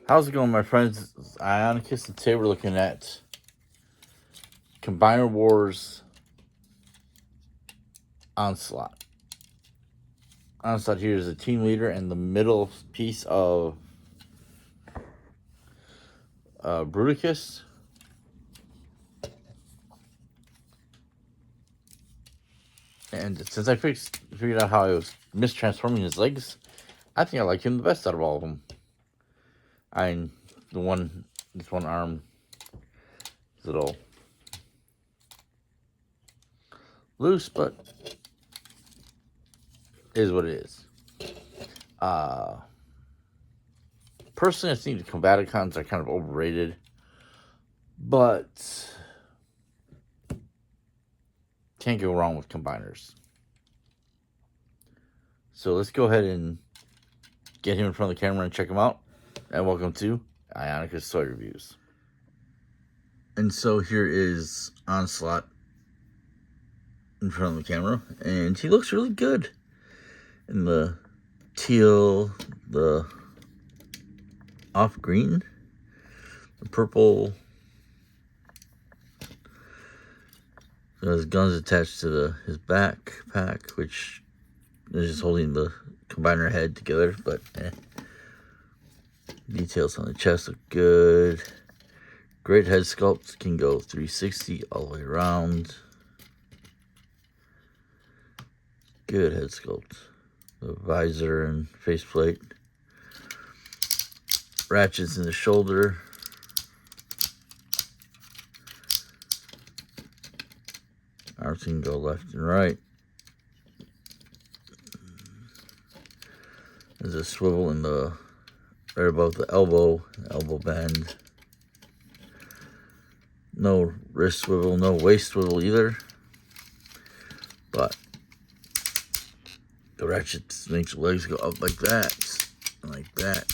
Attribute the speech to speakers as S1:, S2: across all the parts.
S1: How's it going, my friends? It's Ionacus, and today we're looking at Combiner Wars Onslaught. Onslaught here is a team leader, and the middle piece of bruticus. And since I figured out how I was mistransforming his legs, I think I like him the best out of all of them. This one arm is a little loose, but it is what it is. Personally, I think the combaticons are kind of overrated, but can't go wrong with combiners. So let's go ahead and get him in front of the camera and check him out. And welcome to Ionacus Toy Reviews. And so here is Onslaught in front of the camera, and he looks really good in the teal, the off green, the purple. His gun's attached to his backpack, which is just holding the combiner head together, but details on the chest look good. Great head sculpt, can go 360 all the way around. Good head sculpt. The visor and faceplate. Ratchets in the shoulder. Arms can go left and right. There's a swivel in the right above the elbow band. No wrist swivel, no waist swivel either. But the ratchet makes the legs go up like that, and like that.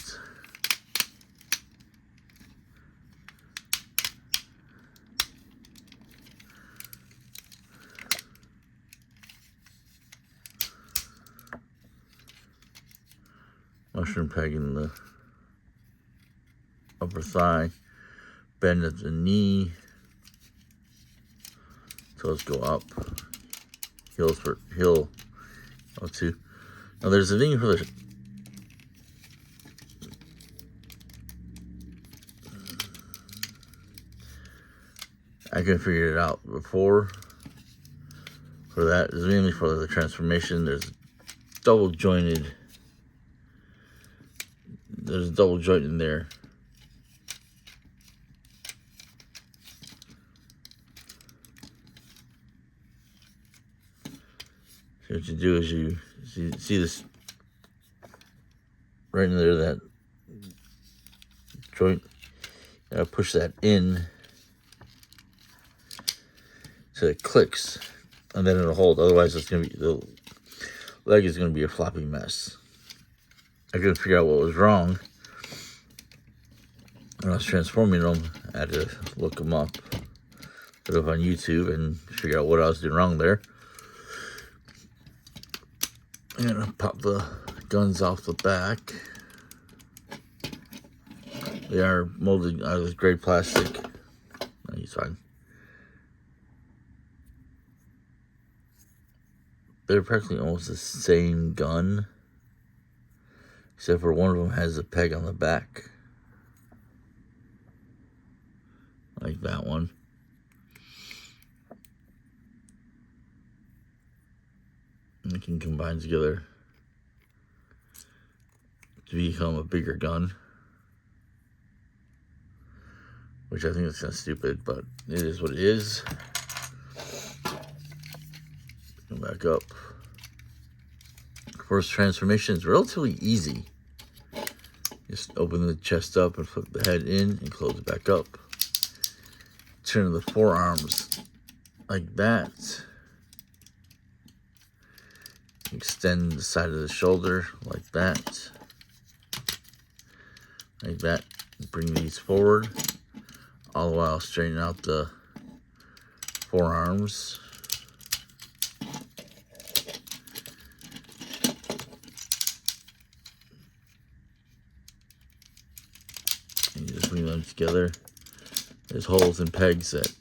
S1: Mushroom peg in the upper thigh, bend at the knee, toes go up, heel up to. Now there's a thing for the I can figure it out before. For that is mainly for the transformation. There's a double joint in there. So what you do is you see this right in there, that joint. Push that in so it clicks, and then it'll hold. Otherwise, the leg is gonna be a floppy mess. I couldn't figure out what was wrong when I was transforming them. I had to look them up, put it up on YouTube, and figure out what I was doing wrong there. I'm gonna pop the guns off the back. They are molded out of this gray plastic. He's fine. They're practically almost the same gun, except for one of them has a peg on the back, like that one. And they can combine together to become a bigger gun, which I think is kind of stupid, but it is what it is. Come back up. First transformation is relatively easy. Just open the chest up and flip the head in and close it back up. Turn the forearms like that. Extend the side of the shoulder like that. Like that. Bring these forward, all the while straightening out the forearms. putting them together. There's holes and pegs that,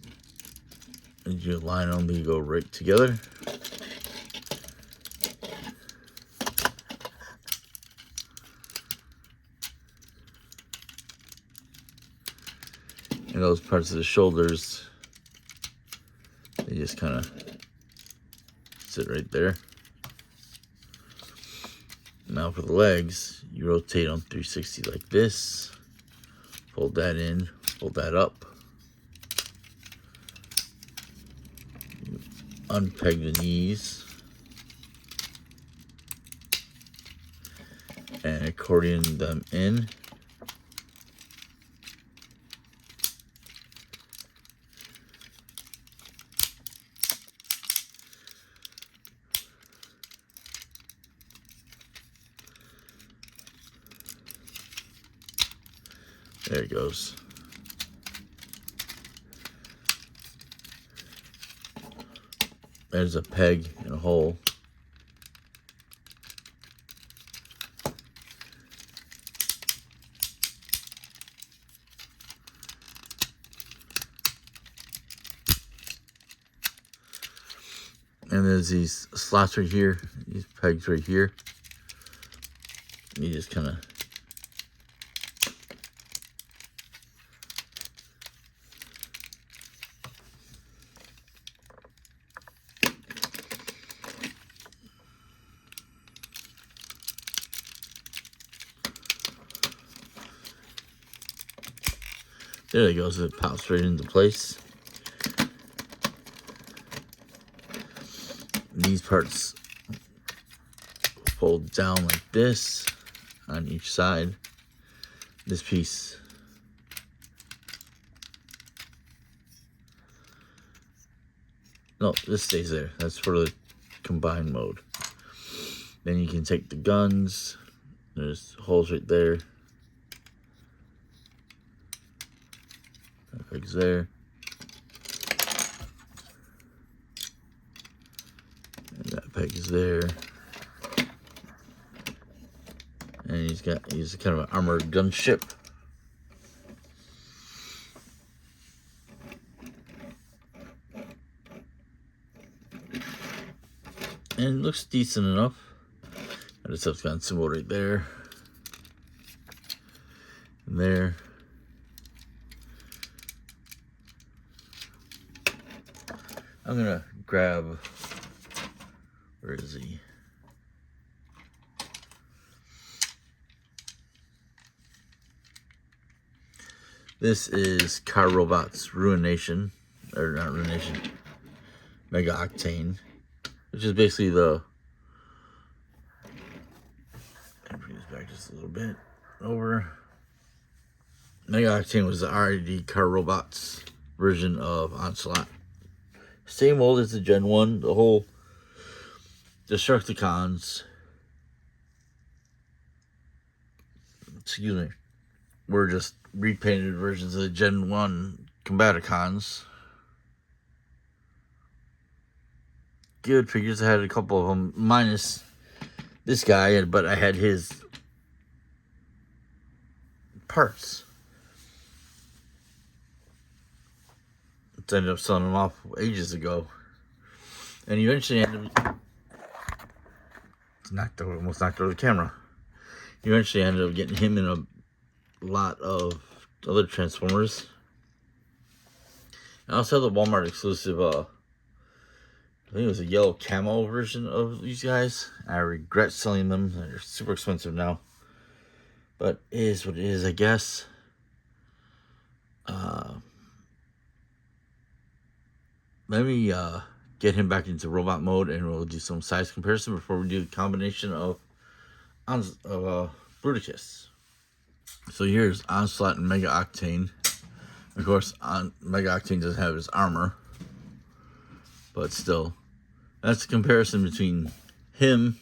S1: as you line them, they go right together. And those parts of the shoulders, they just kind of sit right there. Now for the legs, you rotate them 360 like this. Fold that in, fold that up. Unpeg the knees. And accordion them in. There it goes. There's a peg and a hole. And there's these slots right here, these pegs right here. You just kind of there it goes, it pops right into place. These parts fold down like this on each side. This piece no, this stays there. That's for the combined mode. Then you can take the guns. There's holes right there. That peg's there. And that peg is there. And he's kind of an armored gunship. And it looks decent enough. I just have got symbol right there. And there. I'm gonna grab, where is he? This is Car Robot's Ruination, or not Ruination, Mega Octane, which is basically the, let me bring this back just a little bit, over. Mega Octane was the RID Car Robot's version of Onslaught. Same old as the Gen 1, the whole Destructicons, excuse me, were just repainted versions of the Gen 1 Combaticons. Good figures. I had a couple of them, minus this guy, but I had his parts. I ended up selling them off ages ago, and eventually ended up almost knocked over the camera. Eventually ended up getting him in a lot of other Transformers. I also have the Walmart exclusive, I think it was a yellow camo version of these guys. I regret selling them. They're super expensive now, but it is what it is, I guess. Let me get him back into robot mode, and we'll do some size comparison before we do the combination of Bruticus. So here's Onslaught and Mega Octane. Of course, Mega Octane doesn't have his armor, but still, that's the comparison between him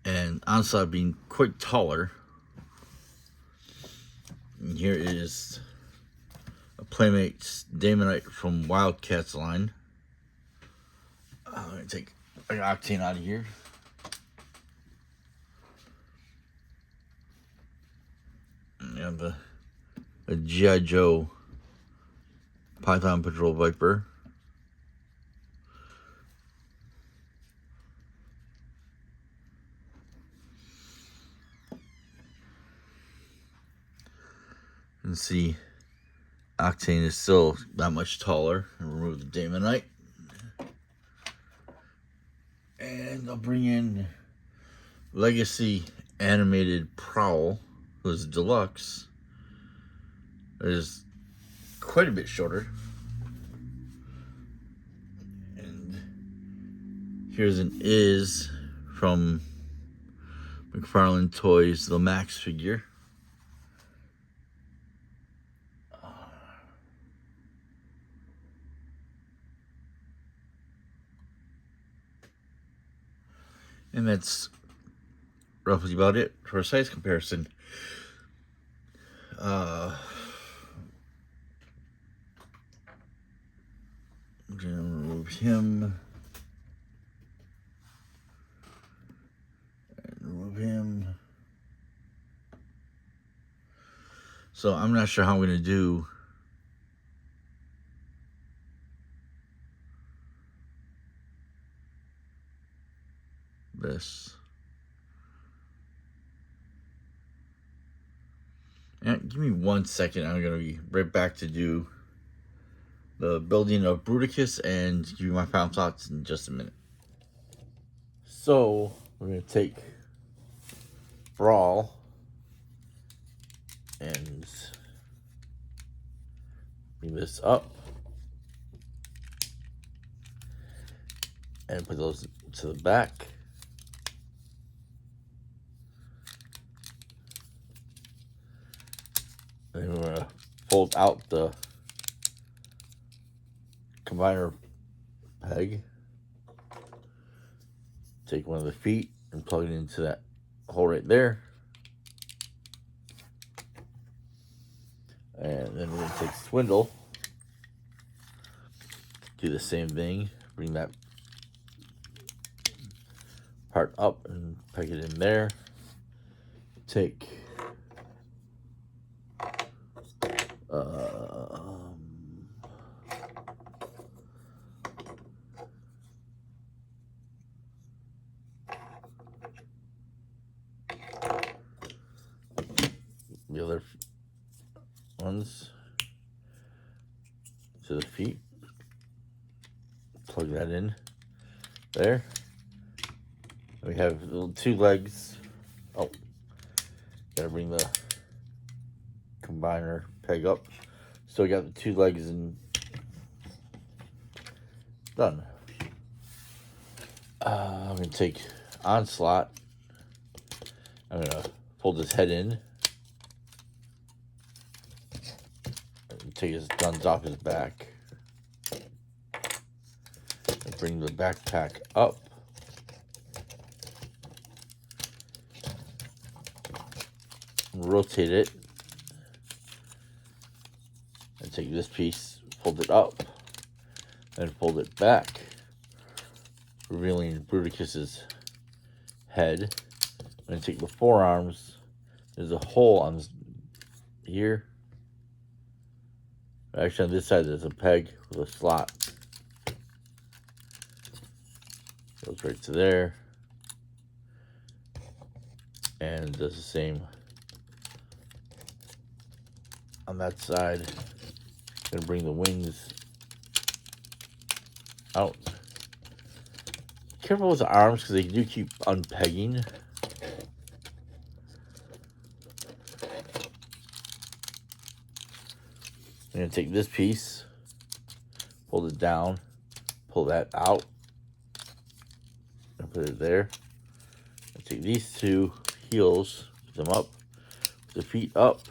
S1: and Onslaught being quite taller. And here is a Playmates Damonite from Wildcats line. I'm going to take Mega Octane out of here. And the G.I. Joe Python Patrol Viper. And see, Octane is still that much taller. And remove the Daemonite. And I'll bring in Legacy Animated Prowl, who's deluxe. It is quite a bit shorter. And here's an Is from McFarlane Toys, the Max figure. And that's roughly about it for a size comparison. I'm gonna remove him. And remove him. So I'm not sure how I'm gonna do this. And give me 1 second. I'm gonna be right back to do the building of Bruticus and give you my final thoughts in just a minute. So we're gonna take Brawl and bring this up and put those to the back. Then we're gonna fold out the combiner peg. Take one of the feet and plug it into that hole right there. And then we're gonna take Swindle. Do the same thing. Bring that part up and peg it in there. Take the other ones to the feet. Plug that in there. We have little 2 legs. Oh, gotta bring the combiner peg up. Still got the 2 legs and done. I'm gonna take Onslaught. I'm gonna fold his head in. Take his guns off his back. And bring the backpack up. Rotate it. And take this piece, fold it up, and fold it back, revealing Bruticus's head. I'm going to take the forearms. There's a hole on here. Actually, on this side, there's a peg with a slot. Goes right to there. And does the same on that side. Gonna bring the wings out. Careful with the arms because they do keep unpegging. I'm gonna take this piece, fold it down, pull that out, and put it there. I'll take these 2 heels, put them up, put the feet up.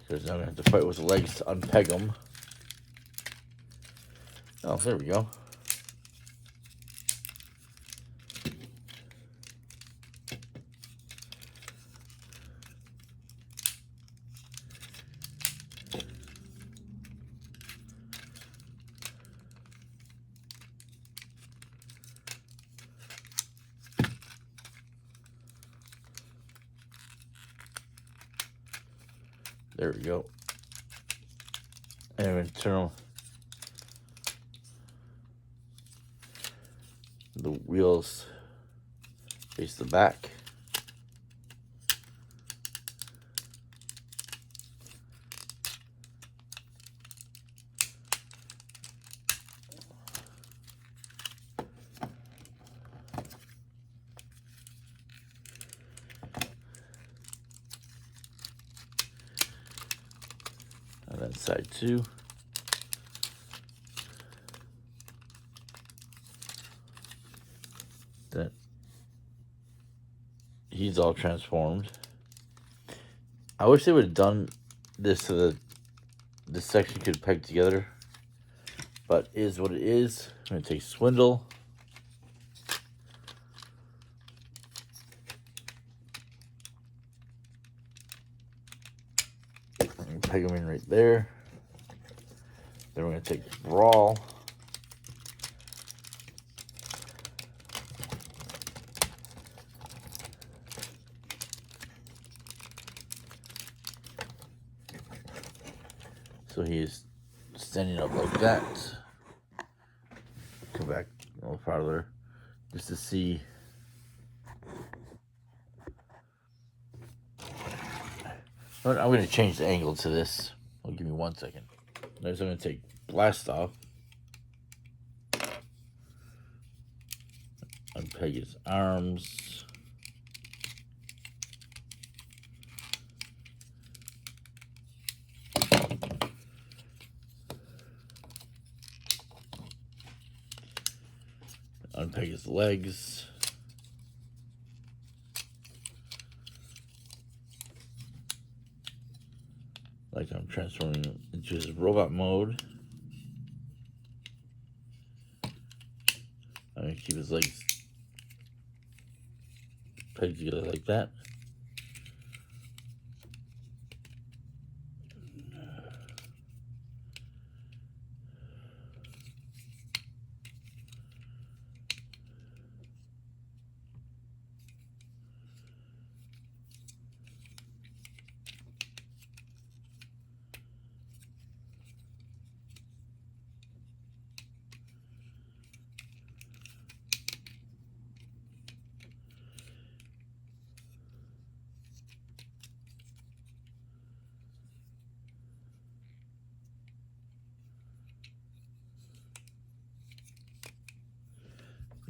S1: Because now I'm going to have to fight with the legs to unpeg them. Oh, there we go. There we go. And I'm going to turn the wheels face the back. On that side too. That he's all transformed. I wish they would have done this so that this section could peg together, but it is what it is. I'm gonna take Swindle. And peg them in right there. Then we're gonna take Brawl. So he's standing up like that. Come back a little farther just to see. I'm going to change the angle to this. I'll give me 1 second. Next, I'm going to take Blast off. Unpeg his arms. Unpeg his legs. Like I'm transforming him into his robot mode. I'm going to keep his legs pegged together like that.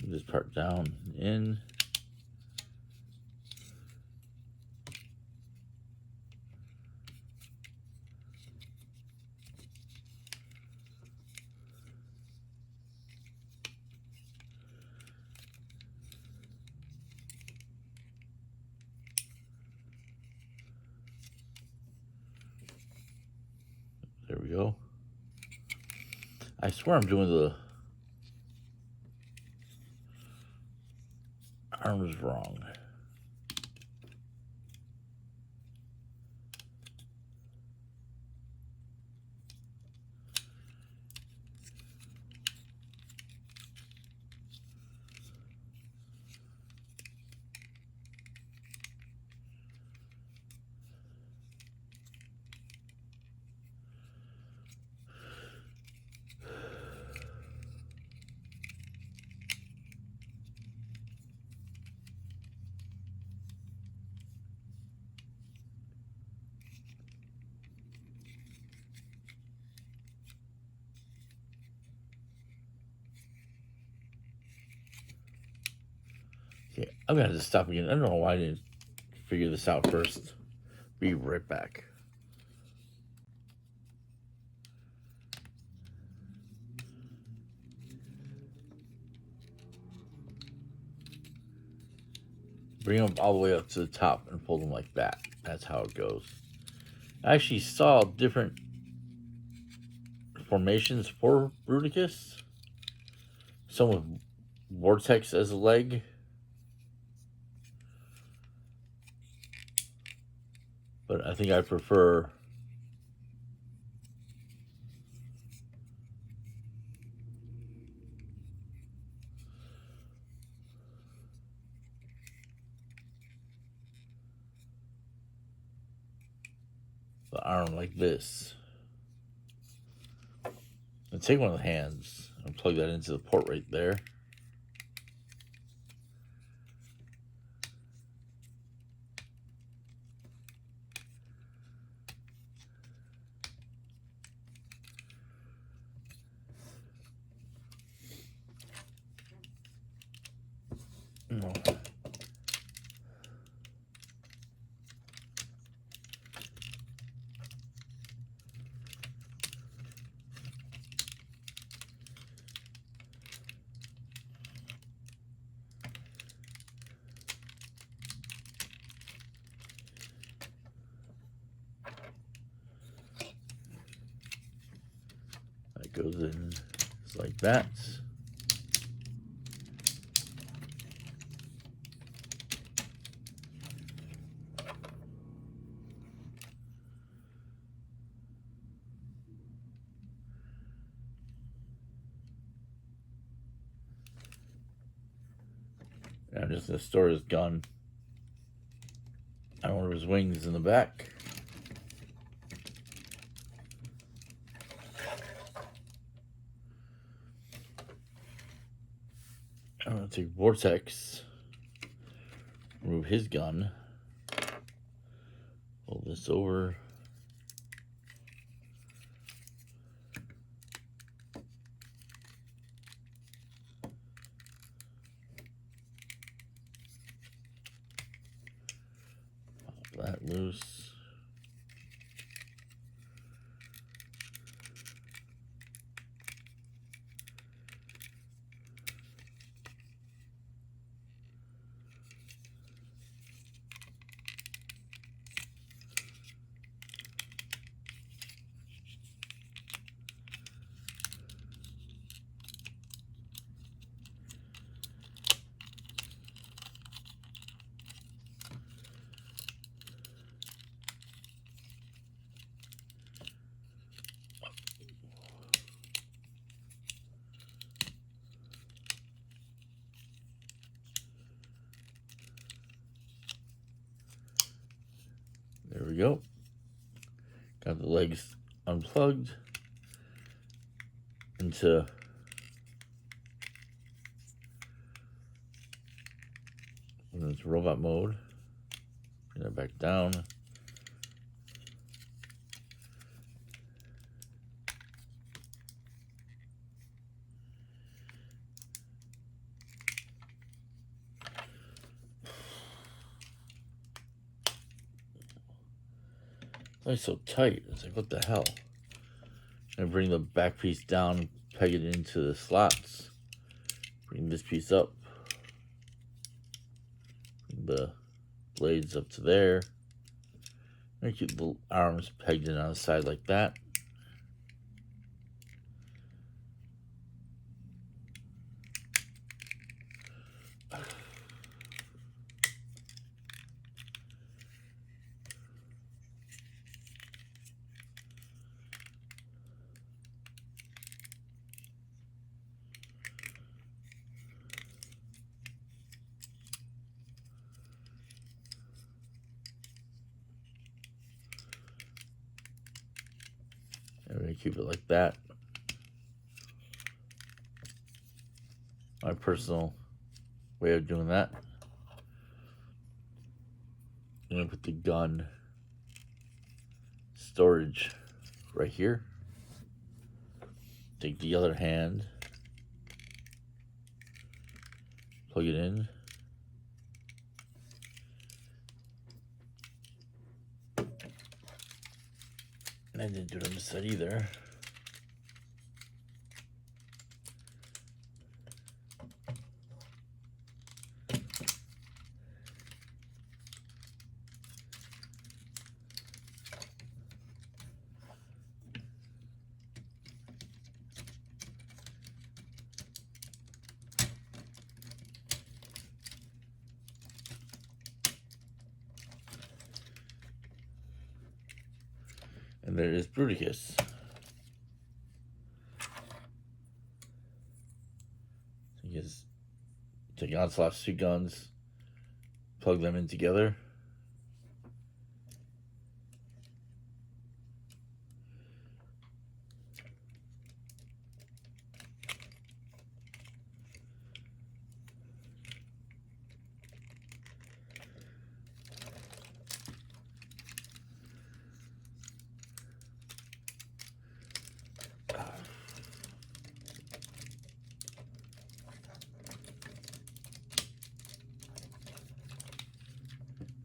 S1: This part down, in. There we go. I swear I'm doing the arms wrong. Okay, I'm gonna have to stop again. I don't know why I didn't figure this out first. Be right back. Bring them all the way up to the top and pull them like that. That's how it goes. I actually saw different formations for Bruticus. Some with Vortex as a leg. But I think I prefer the arm like this. And take one of the hands and plug that into the port right there. No. That goes in just like that. And I'm just going to store his gun on one of his wings in the back. I'm going to take Vortex, remove his gun, fold this over. Pop that loose. There we go. Got the legs unplugged into robot mode. Bring that back down. It's so tight. It's like, what the hell? I'm gonna bring the back piece down, peg it into the slots. Bring this piece up. Bring the blades up to there. I'm gonna keep the arms pegged in on the side like that. I'm gonna keep it like that. My personal way of doing that. I'm gonna put the gun storage right here. Take the other hand, plug it in. I didn't do it on this side either. And there is Bruticus. You just take Onslaught's two guns, plug them in together.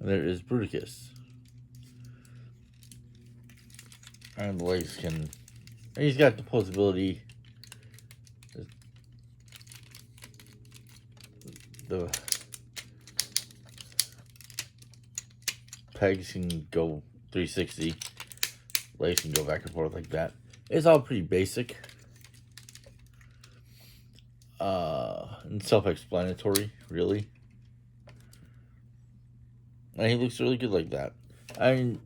S1: And there is bruticus. And the legs can... And he's got the posability. The pegs can go 360. Legs can go back and forth like that. It's all pretty basic. And self-explanatory, really. And he looks really good like that. I mean,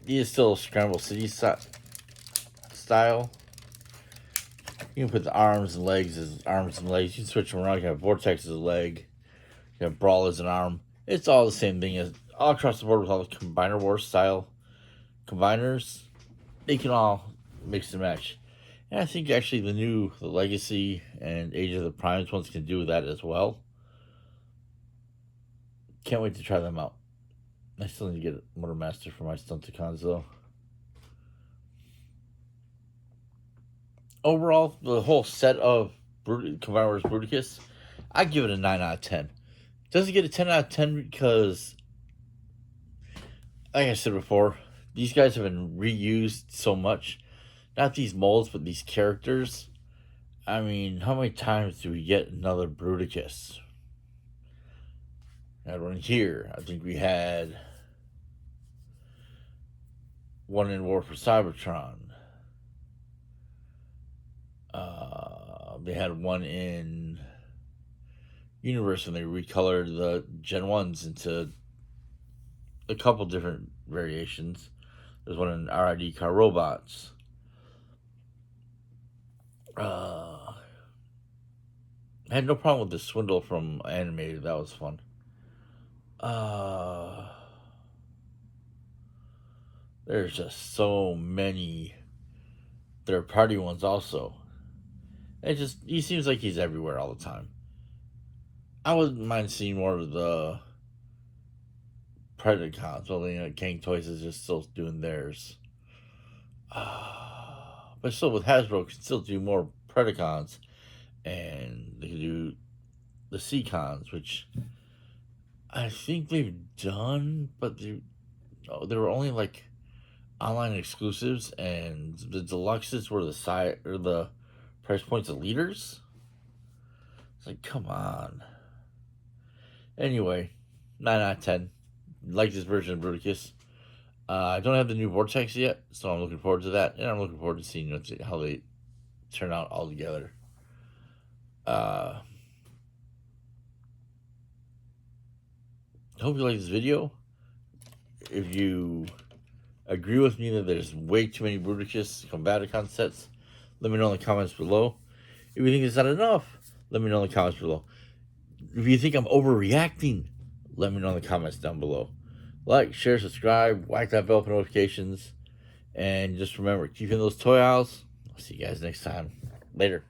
S1: he is still a Scramble City style. You can put the arms and legs as arms and legs. You can switch them around. You can have Vortex as a leg. You have Brawl as an arm. It's all the same thing as all across the board with all the Combiner Wars style combiners. They can all mix and match. And I think actually the Legacy and Age of the Primes ones can do that as well. Can't wait to try them out. I still need to get Motor Master for my Stunticons though. Overall, the whole set of Combiner Wars Bruticus, I give it a 9 out of 10. Doesn't get a 10 out of 10 because, like I said before, these guys have been reused so much. Not these molds, but these characters. I mean, how many times do we get another Bruticus? I had one here. I think we had one in War for Cybertron. They had one in Universe when they recolored the Gen 1s into a couple different variations. There's one in RID Car Robots. I had no problem with the Swindle from Animated. That was fun. There's just so many third-party ones also. He seems like he's everywhere all the time. I wouldn't mind seeing more of the Predacons. Well, King Toys is just still doing theirs. But still, with Hasbro, can still do more Predacons. And they can do the Seacons, which I think they've done, but they were only like online exclusives, and the deluxes were the price points of leaders. It's like, come on. Anyway, 9 out of 10. Like this version of Bruticus. I don't have the new Vortex yet, so I'm looking forward to that, and I'm looking forward to seeing how they turn out all together. Hope you like this video. If you agree with me that there's way too many Bruticus Combaticon sets, let me know in the comments below. If you think it's not enough, let me know in the comments below. If you think I'm overreacting, let me know in the comments down below. Like, share, subscribe, whack that bell for notifications, and just remember, keep in those toy aisles. I'll see you guys next time. Later.